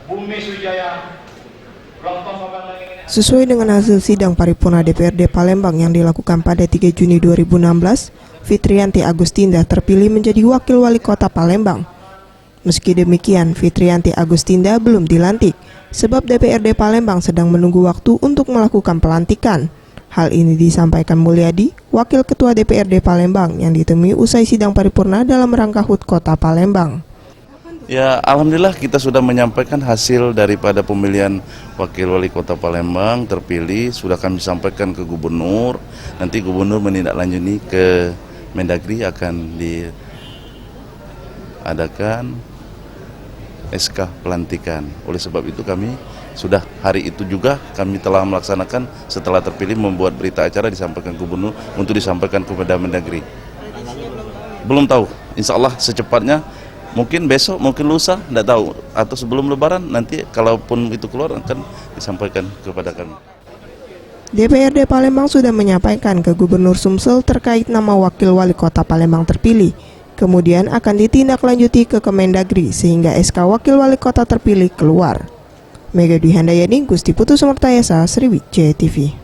Bumi Sujaya. Sesuai dengan hasil sidang paripurna DPRD Palembang yang dilakukan pada 3 Juni 2016, Fitriyanti Agustinda terpilih menjadi Wakil Wali Kota Palembang. Meski demikian, Fitriyanti Agustinda belum dilantik, sebab DPRD Palembang sedang menunggu waktu untuk melakukan pelantikan. Hal ini disampaikan Mulyadi, Wakil Ketua DPRD Palembang yang ditemui usai sidang paripurna dalam rangka HUT Kota Palembang. Ya, alhamdulillah kita sudah menyampaikan hasil daripada pemilihan Wakil Wali Kota Palembang terpilih, sudah kami sampaikan ke Gubernur. Nanti Gubernur menindaklanjuti ke Mendagri, akan diadakan SK pelantikan. Oleh sebab itu kami sudah hari itu juga kami telah melaksanakan, setelah terpilih membuat berita acara disampaikan Gubernur untuk disampaikan kepada Mendagri. Belum tahu, insya Allah secepatnya. Mungkin besok, mungkin lusa, tidak tahu. Atau sebelum Lebaran, nanti kalaupun itu keluar akan disampaikan kepada kami. DPRD Palembang sudah menyampaikan ke Gubernur Sumsel terkait nama Wakil Wali Kota Palembang terpilih. Kemudian akan ditindaklanjuti ke Kemendagri sehingga SK Wakil Wali Kota terpilih keluar. Mega Dwi Handayani, Gusti Putu Sumertayasa, Sriwijaya TV.